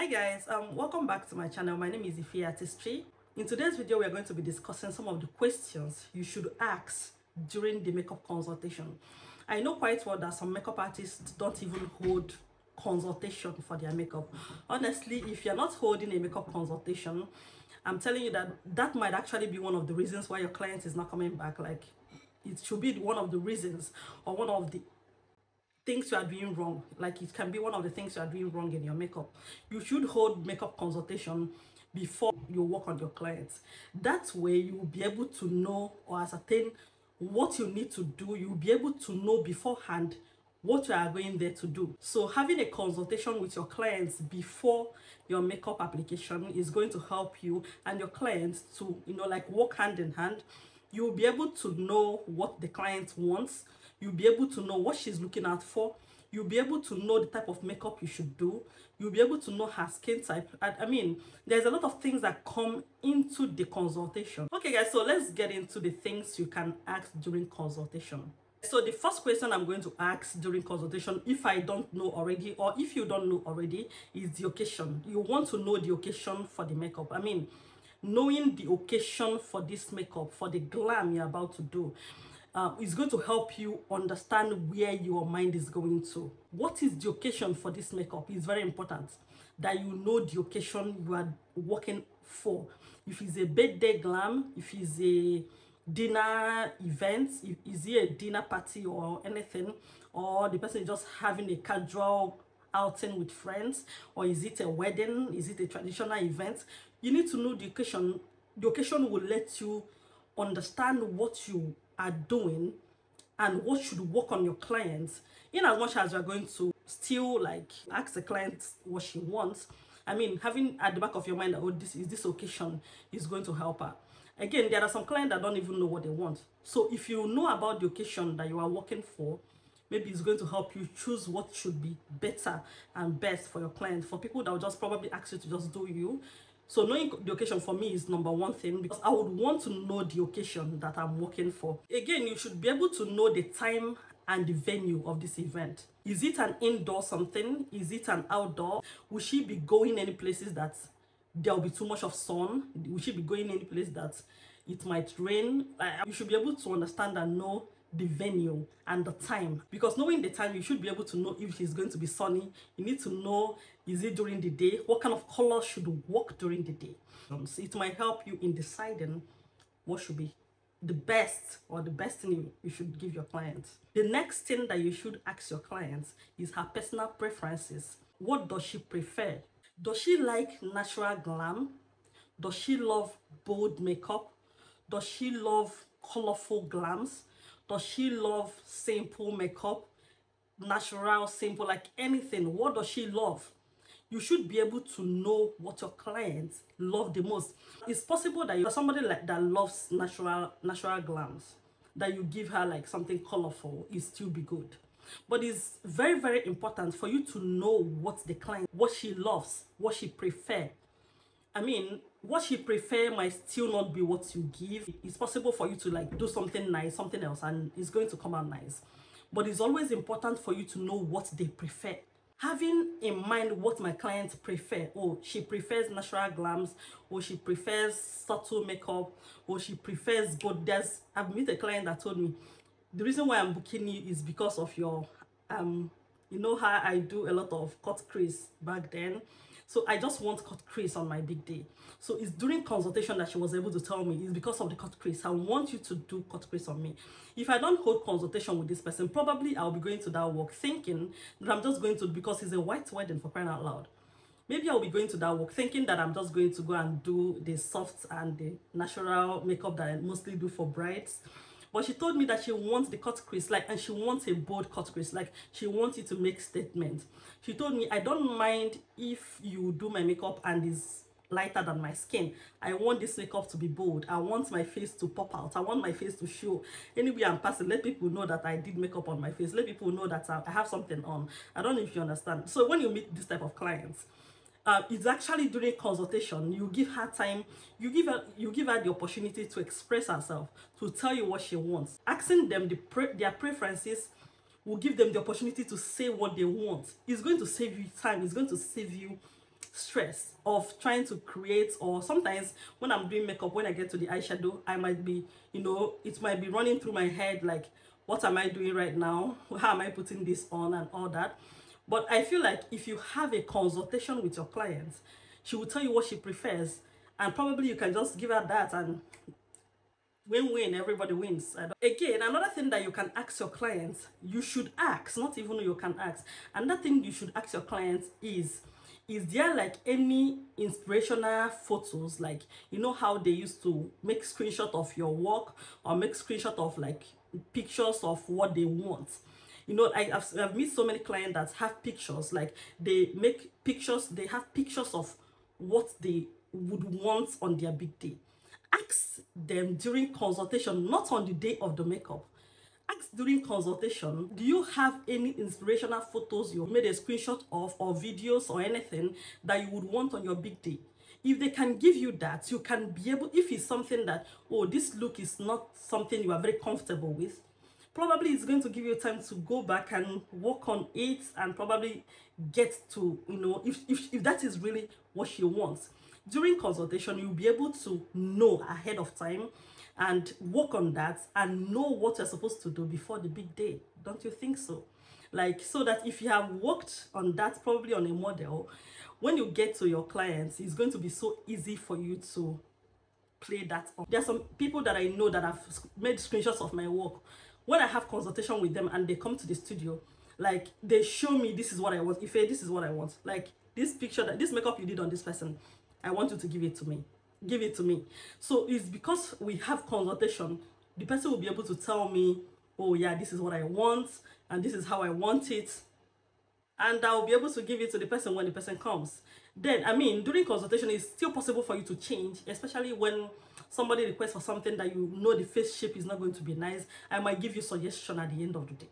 Hi guys, welcome back to my channel. My name is Ife Artistry. In today's video, we are going to be discussing some of the questions you should ask during the makeup consultation. I know quite well that some makeup artists don't even hold consultation for their makeup. Honestly, if you're not holding a makeup consultation, I'm telling you that that might actually be one of the reasons why your client is not coming back. Like, it should be one of the reasons or one of the things you are doing wrong. Like, it can be one of the things you are doing wrong in your makeup. You should hold makeup consultation before you work on your clients. That way you will be able to know or ascertain what you need to do. You'll be able to know beforehand what you are going there to do. So having a consultation with your clients before your makeup application is going to help you and your clients to, like, work hand in hand. You'll be able to know what the client wants. You'll be able to know what she's looking out for. You'll be able to know the type of makeup you should do. You'll be able to know her skin type. I mean, there's a lot of things that come into the consultation. Okay guys, so let's get into the things you can ask during consultation. So the first question I'm going to ask during consultation, if I don't know already or if you don't know already, is the occasion. You want to know the occasion for the makeup. I mean, knowing the occasion for this makeup, for the glam you're about to do, is going to help you understand where your mind is going to. What is the occasion for this makeup? It's very important that you know the occasion you are working for. If it's a birthday glam, if it's a dinner event, is it a dinner party or anything, or the person is just having a casual outing with friends, or is it a wedding, is it a traditional event? You need to know the occasion. The occasion will let you understand what you are doing and what should work on your clients, in as much as you're going to still like ask the client what she wants. I mean, having at the back of your mind that, oh, this occasion is going to help her. Again, there are some clients that don't even know what they want. So if you know about the occasion that you are working for, maybe it's going to help you choose what should be better and best for your client. For people that will just probably ask you to just do you. So knowing the occasion for me is number one thing, because I would want to know the occasion that I'm working for. Again, you should be able to know the time and the venue of this event. Is it an indoor something? Is it an outdoor? Will she be going any places that there will be too much of sun? Will she be going any place that it might rain? You should be able to understand and know the venue and the time, because knowing the time, you should be able to know if it's going to be sunny. You need to know, is it during the day? What kind of color should work during the day? So it might help you in deciding what should be the best or the best thing you should give your clients. The next thing that you should ask your clients is her personal preferences. What does she prefer? Does she like natural glam? Does she love bold makeup? Does she love colorful glams? Does she love simple makeup, natural, simple, like anything? What does she love? You should be able to know what your clients love the most. It's possible that you're somebody like that loves natural glams, that you give her like something colorful, it still be good. But it's very, very important for you to know what the client, what she loves, what she prefers. I mean, what she prefer might still not be what you give. It's possible for you to like do something nice, something else, and it's going to come out nice. But it's always important for you to know what they prefer. Having in mind what my clients prefer. Oh, she prefers natural glams, or she prefers subtle makeup, or she prefers both. I've met a client that told me, the reason why I'm booking you is because of your, you know how I do a lot of cut crease back then. So I just want cut crease on my big day. So it's during consultation that she was able to tell me, it's because of the cut crease. I want you to do cut crease on me. If I don't hold consultation with this person, probably I'll be going to that work thinking that I'm just going to, because it's a white wedding, for crying out loud. Maybe I'll be going to that work thinking that I'm just going to go and do the soft and the natural makeup that I mostly do for brides. But she told me that she wants the cut crease, like, and she wants a bold cut crease, like she wants it to make statement. She told me, I don't mind if you do my makeup and is lighter than my skin. I want this makeup to be bold. I want my face to pop out. I want my face to show. Anyway, I'm passing, let people know that I did makeup on my face. Let people know that I have something on. I don't know if you understand. So when you meet this type of clients, it's actually during consultation. You give her time, you give her the opportunity to express herself, to tell you what she wants. Asking them their preferences will give them the opportunity to say what they want. It's going to save you time. It's going to save you stress of trying to create, or sometimes when I'm doing makeup, when I get to the eyeshadow, I might be, you know, it might be running through my head like, what am I doing right now? How am I putting this on and all that? But I feel like if you have a consultation with your client, she will tell you what she prefers, and probably you can just give her that, and win-win, everybody wins. Again, another thing that you can ask your clients, you should ask, not even you can ask, another thing you should ask your clients is there like any inspirational photos, like, you know how they used to make screenshot of your work, or make screenshot of like pictures of what they want. You know, I've met so many clients that have pictures, like they make pictures, they have pictures of what they would want on their big day. Ask them during consultation, not on the day of the makeup. Ask during consultation, do you have any inspirational photos you made a screenshot of, or videos or anything that you would want on your big day? If they can give you that, you can be able, if it's something that, oh, this look is not something you are very comfortable with, probably it's going to give you time to go back and work on it, and probably get to, you know, if that is really what she wants. During consultation, you'll be able to know ahead of time and work on that, and know what you're supposed to do before the big day. Don't you think so? Like, so that if you have worked on that, probably on a model, when you get to your clients, it's going to be so easy for you to play that on. There are some people that I know that have made screenshots of my work. When I have consultation with them and they come to the studio, like, they show me, this is what I want. If this is what I want, like this picture, that this makeup you did on this person, I want you to give it to me. Give it to me. So it's because we have consultation, the person will be able to tell me, oh yeah, this is what I want, and this is how I want it, and I'll be able to give it to the person when the person comes. Then, I mean, during consultation, it's still possible for you to change, especially when somebody requests for something that you know the face shape is not going to be nice. I might give you suggestion at the end of the day.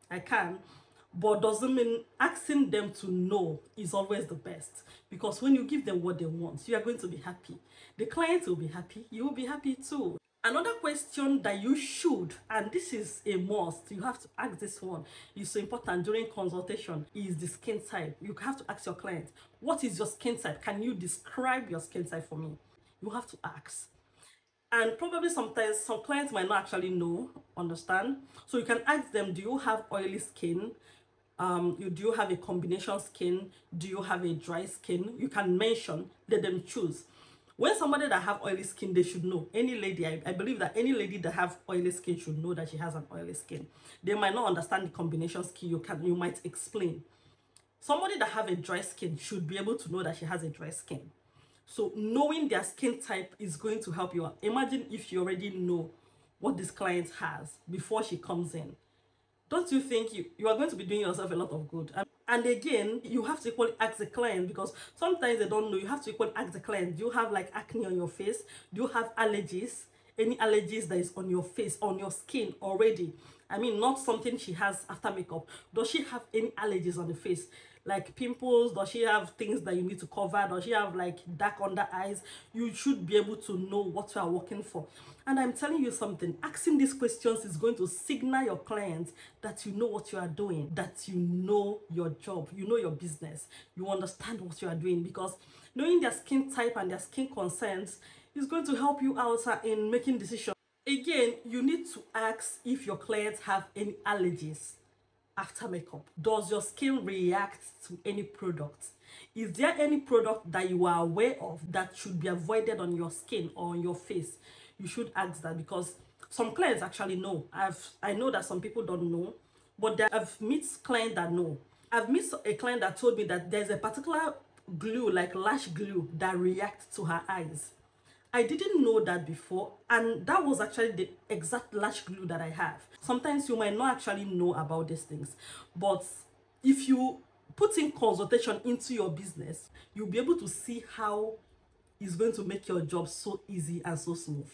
I can. But doesn't mean asking them to know is always the best, because when you give them what they want, you are going to be happy. The client will be happy, you will be happy too. Another question that you should, and this is a must, you have to ask this one, is so important during consultation, is the skin type. You have to ask your client, what is your skin type? Can you describe your skin type for me? You have to ask. And probably sometimes some clients might not actually know, understand? So you can ask them, do you have oily skin? Do you have a combination skin? Do you have a dry skin? You can mention, let them choose. When somebody that have oily skin, they should know. Any lady, I believe that any lady that have oily skin should know that she has an oily skin. They might not understand the combination skin, you might explain. Somebody that have a dry skin should be able to know that she has a dry skin. So knowing their skin type is going to help you out. Imagine if you already know what this client has before she comes in. Don't you think you are going to be doing yourself a lot of good? And again, you have to equally ask the client, because sometimes they don't know. You have to equally ask the client, do you have like acne on your face? Do you have allergies? Any allergies that is on your face, on your skin already? I mean, not something she has after makeup. Does she have any allergies on the face? Like pimples? Does she have things that you need to cover? Does she have like dark under eyes? You should be able to know what you are working for. And I'm telling you something, asking these questions is going to signal your clients that you know what you are doing, that you know your job, you know your business, you understand what you are doing, because knowing their skin type and their skin concerns is going to help you out in making decisions. Again, you need to ask if your clients have any allergies after makeup. Does your skin react to any product? Is there any product that you are aware of that should be avoided on your skin or on your face? You should ask that, because some clients actually know. I know that some people don't know, but I've met clients that know. I've met a client that told me that there's a particular glue, like lash glue, that reacts to her eyes. I didn't know that before, and that was actually the exact lash glue that I have. Sometimes you might not actually know about these things, but if you put in consultation into your business, you'll be able to see how it's going to make your job so easy and so smooth.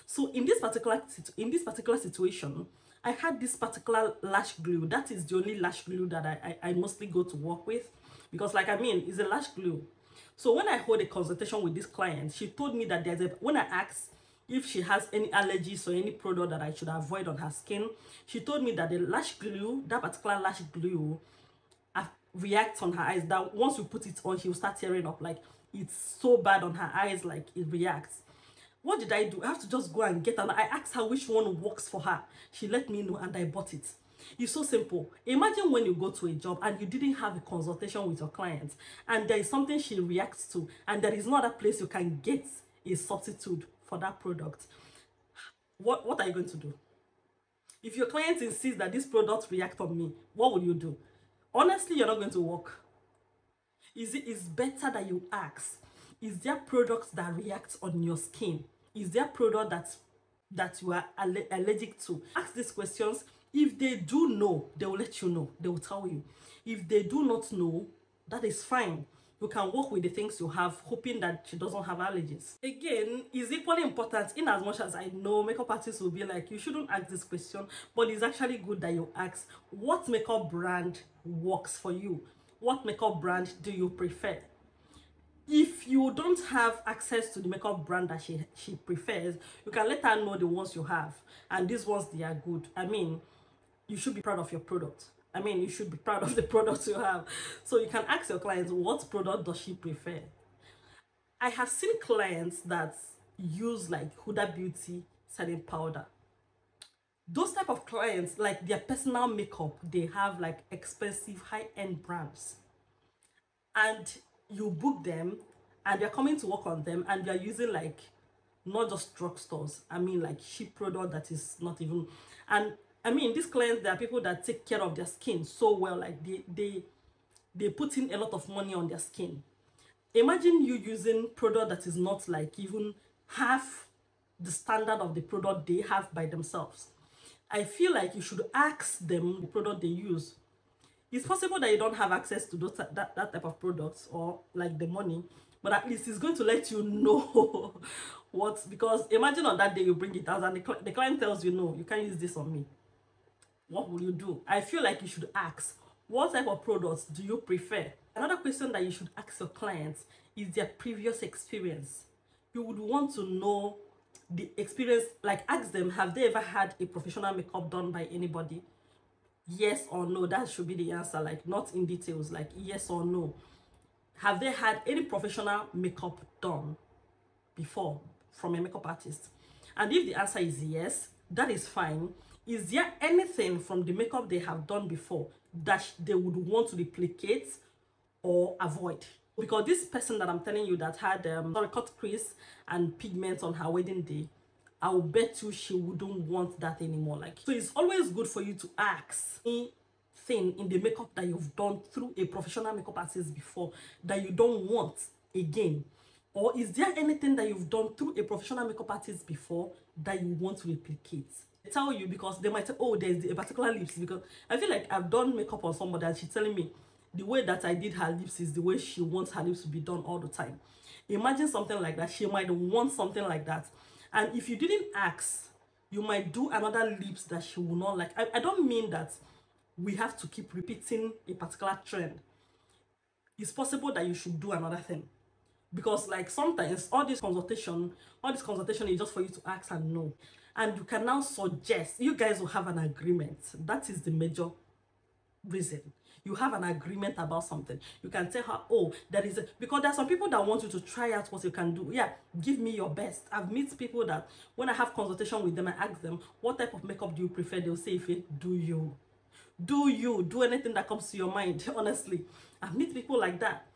So in this particular situation, I had this particular lash glue. That is the only lash glue that I mostly go to work with, because like, I mean, it's a lash glue. So when I hold a consultation with this client, she told me that when I asked if she has any allergies or any product that I should avoid on her skin, she told me that the lash glue, that particular lash glue, reacts on her eyes, that once you put it on, she'll start tearing up. Like, it's so bad on her eyes, like it reacts. What did I do? I have to just go and get an. I asked her which one works for her. She let me know and I bought it. It's so simple. Imagine when you go to a job and you didn't have a consultation with your client, and there is something she reacts to, and there is no other place you can get a substitute for that product. What are you going to do? If your client insists that this product reacts on me, what will you do? Honestly, you're not going to work. It's better that you ask, is there products that react on your skin? Is there product that you are allergic to? Ask these questions. If they do know, they will let you know. They will tell you. If they do not know, that is fine. You can work with the things you have, hoping that she doesn't have allergies. Again, it's equally important, in as much as I know makeup artists will be like, you shouldn't ask this question, but it's actually good that you ask, what makeup brand works for you? What makeup brand do you prefer? If you don't have access to the makeup brand that she prefers, you can let her know the ones you have, and these ones, they are good. I mean, you should be proud of your product. I mean, you should be proud of the products you have. So you can ask your clients, what product does she prefer? I have seen clients that use like Huda Beauty setting powder. Those type of clients, like their personal makeup, they have like expensive high-end brands. And you book them and they're coming to work on them, and they're using like not just drugstores. I mean, like cheap product that is not even. And I mean, these clients, there are people that take care of their skin so well, like they put in a lot of money on their skin. Imagine you using product that is not like even half the standard of the product they have by themselves. I feel like you should ask them the product they use. It's possible that you don't have access to those, that type of products, or like the money, but at least it's going to let you know what, because imagine on that day you bring it out and the client tells you, no, you can't use this on me. What will you do? I feel like you should ask, what type of products do you prefer? Another question that you should ask your clients is their previous experience. You would want to know the experience, like ask them, have they ever had a professional makeup done by anybody? Yes or no, that should be the answer, like not in details, like yes or no. Have they had any professional makeup done before from a makeup artist? And if the answer is yes, that is fine. Is there anything from the makeup they have done before that they would want to replicate or avoid? Because this person that I'm telling you that had cut crease and pigments on her wedding day, I'll bet you she wouldn't want that anymore. Like, so it's always good for you to ask anything in the makeup that you've done through a professional makeup artist before that you don't want again. Or is there anything that you've done through a professional makeup artist before that you want to replicate? I tell you, because they might say, oh, there's a particular lips, because I feel like I've done makeup on somebody and she's telling me the way that I did her lips is the way she wants her lips to be done all the time. Imagine something like that. She might want something like that. And if you didn't ask, you might do another lips that she will not like. I don't mean that we have to keep repeating a particular trend. It's possible that you should do another thing. Because like sometimes all this consultation is just for you to ask and know. And you can now suggest, you guys will have an agreement. That is the major reason. You have an agreement about something. You can tell her, oh, there is a, because there are some people that want you to try out what you can do. Yeah, give me your best. I've met people that when I have consultation with them, I ask them, what type of makeup do you prefer? They'll say, do you anything that comes to your mind? Honestly, I've met people like that.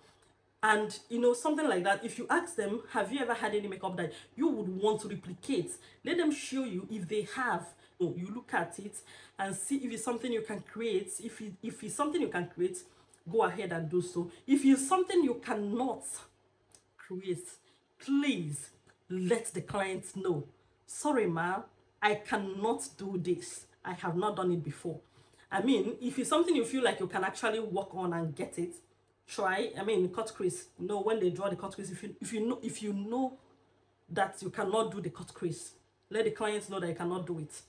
And you know, something like that, if you ask them, have you ever had any makeup that you would want to replicate? Let them show you if they have. You look at it and see if it's something you can create. If it's something you can create, go ahead and do so. If it's something you cannot create, please let the client know. Sorry, ma'am, I cannot do this. I have not done it before. I mean, if it's something you feel like you can actually work on and get it, try. I mean, cut crease. You know, when they draw the cut crease, if you know that you cannot do the cut crease, let the clients know that you cannot do it.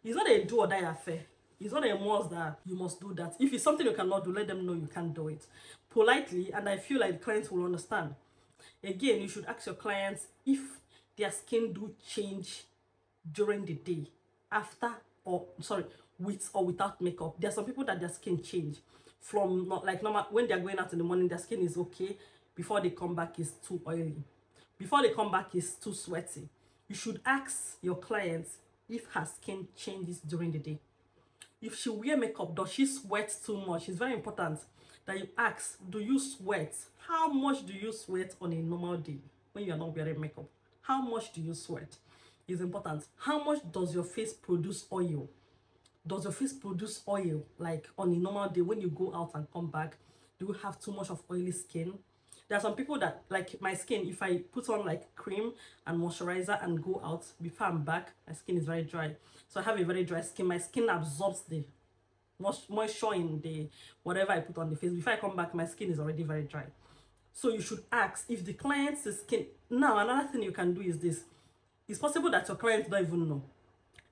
It's not a do or die affair. It's not a must that you must do that. If it's something you cannot do, let them know you can't do it politely, and I feel like the clients will understand. Again, you should ask your clients if their skin do change during the day, after, or sorry, with or without makeup. There are some people that their skin change. from not like normal when they're going out in the morning, their skin is okay. Before they come back, is too oily. Before they come back, is too sweaty. You should ask your clients if her skin changes during the day. If she wear makeup, does she sweat too much? It's very important that you ask, do you sweat? How much do you sweat on a normal day when you are not wearing makeup? How much do you sweat? It's important. How much does your face produce oil? Does your face produce oil like on a normal day when you go out and come back? Do you have too much of oily skin? There are some people that, like my skin, if I put on like cream and moisturizer and go out, before I'm back, my skin is very dry. So I have a very dry skin. My skin absorbs the moisture in the whatever I put on the face. Before I come back, my skin is already very dry. So you should ask if the client's skin. Now, another thing you can do is this. It's possible that your client don't even know,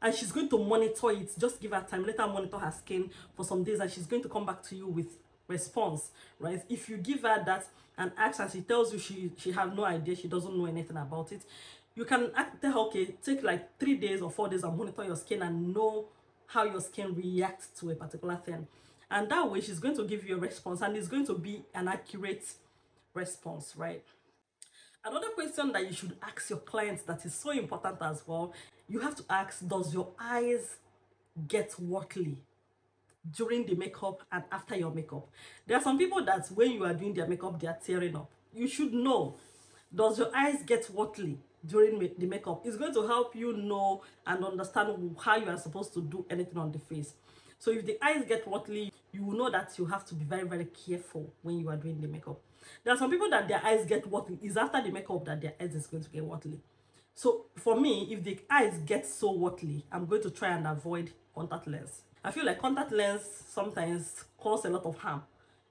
and she's going to monitor it. Just give her time, let her monitor her skin for some days, and she's going to come back to you with response, right? If you give her that and ask, and she tells you she have no idea, she doesn't know anything about it, you can tell her, okay, take like 3 days or 4 days and monitor your skin and know how your skin reacts to a particular thing. And that way she's going to give you a response, and it's going to be an accurate response, right? Another question that you should ask your clients that is so important as well, you have to ask, does your eyes get watery during the makeup and after your makeup? There are some people that when you are doing their makeup, they are tearing up. You should know, does your eyes get watery during the makeup? It's going to help you know and understand how you are supposed to do anything on the face. So if the eyes get watery, you will know that you have to be very, very careful when you are doing the makeup. There are some people that their eyes get watery. It's after the makeup that their eyes is going to get watery. So for me, if the eyes get so watery, I'm going to try and avoid contact lens. I feel like contact lens sometimes cause a lot of harm.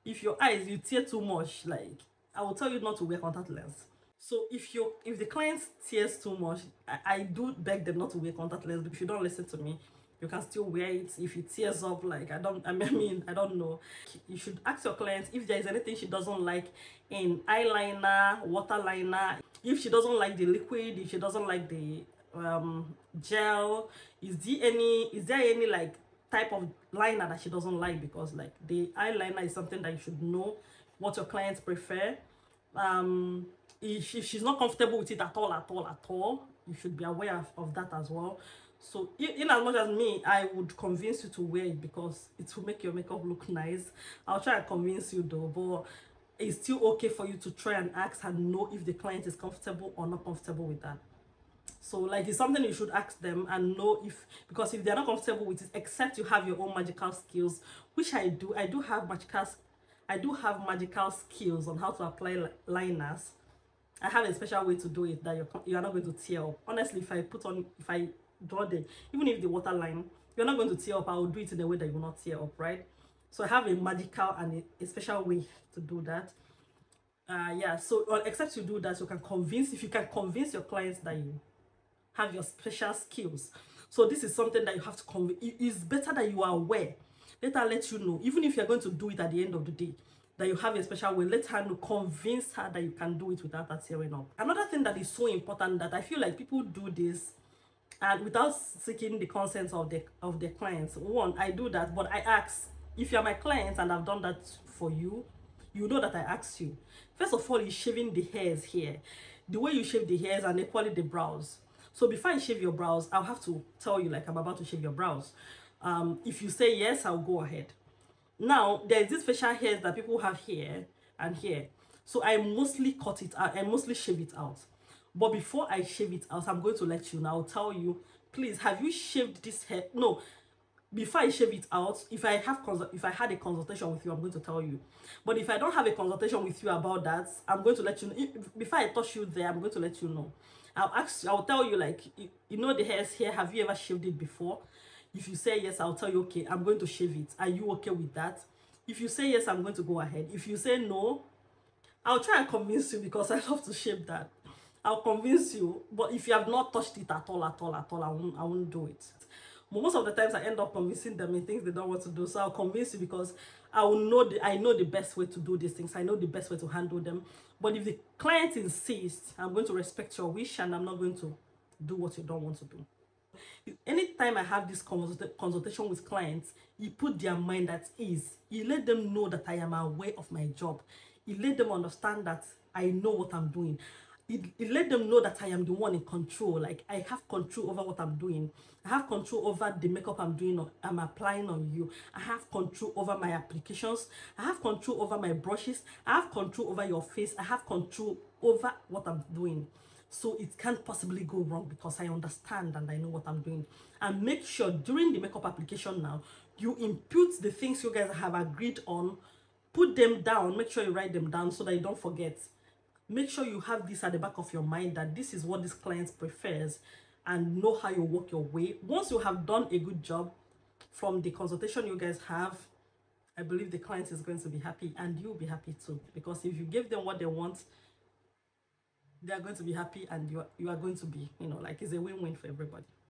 If your eyes, you tear too much, like I will tell you not to wear contact lens. So if the client tears too much, I do beg them not to wear contact lens. But if you don't listen to me, you can still wear it. If it tears up, like I don't know. You should ask your client if there is anything she doesn't like in eyeliner, waterliner. If she doesn't like the liquid, if she doesn't like the gel, is there any like type of liner that she doesn't like? Because like the eyeliner is something that you should know what your clients prefer. If she's not comfortable with it at all, you should be aware of that as well. So in as much as me, I would convince you to wear it because it will make your makeup look nice. I'll try and convince you though, but it's still okay for you to try and ask and know if the client is comfortable or not comfortable with that. So like it's something you should ask them and know if, because if they're not comfortable with it, except you have your own magical skills, which I do have magical skills on how to apply liners. I have a special way to do it that you are not going to tear up. Honestly, if I draw even if the waterline, you're not going to tear up. I will do it in a way that you will not tear up, right? So I have a magical and a special way to do that. Yeah, so except you do that, if you can convince your clients that you have your special skills. So this is something that you have to convince. It's better that you are aware. Let her let you know, even if you're going to do it at the end of the day, that you have a special way. Let her know, convince her that you can do it without her tearing up. Another thing that is so important that I feel like people do this and without seeking the consent of their clients. One, I do that, but I ask. If you're my client and I've done that for you, you know that I asked you. First of all, is shaving the hairs here. The way you shave the hairs and equally the brows. So before I shave your brows, I'll have to tell you like I'm about to shave your brows. If you say yes, I'll go ahead. Now, there's this facial hairs that people have here and here. So I mostly cut it out. I mostly shave it out. But before I shave it out, I'm going to let you know. I'll tell you, please, have you shaved this hair? No. Before I shave it out, if I had a consultation with you, I'm going to tell you. But if I don't have a consultation with you about that, I'm going to let you know. Before I touch you there, I'm going to let you know. I'll tell you, like, you know the hairs here, have you ever shaved it before? If you say yes, I'll tell you, okay, I'm going to shave it. Are you okay with that? If you say yes, I'm going to go ahead. If you say no, I'll try and convince you because I love to shave that. I'll convince you. But if you have not touched it at all, I won't do it. Most of the times I end up convincing them in things they don't want to do. So I'll convince you because I know the best way to do these things. I know the best way to handle them. But if the client insists, I'm going to respect your wish and I'm not going to do what you don't want to do. anytime I have this consultation with clients, you put their mind at ease. You let them know that I am aware of my job. You let them understand that I know what I'm doing. It let them know that I am the one in control. Like, I have control over what I'm doing. I have control over the makeup I'm doing or I'm applying on you. I have control over my applications. I have control over my brushes. I have control over your face. I have control over what I'm doing. So it can't possibly go wrong because I understand and I know what I'm doing. And make sure during the makeup application now, you input the things you guys have agreed on, put them down, make sure you write them down so that you don't forget. Make sure you have this at the back of your mind, that this is what this client prefers, and know how you work your way. Once you have done a good job from the consultation you guys have, I believe the client is going to be happy and you'll be happy too. Because if you give them what they want, they are going to be happy and you are going to be, you know, like, it's a win-win for everybody.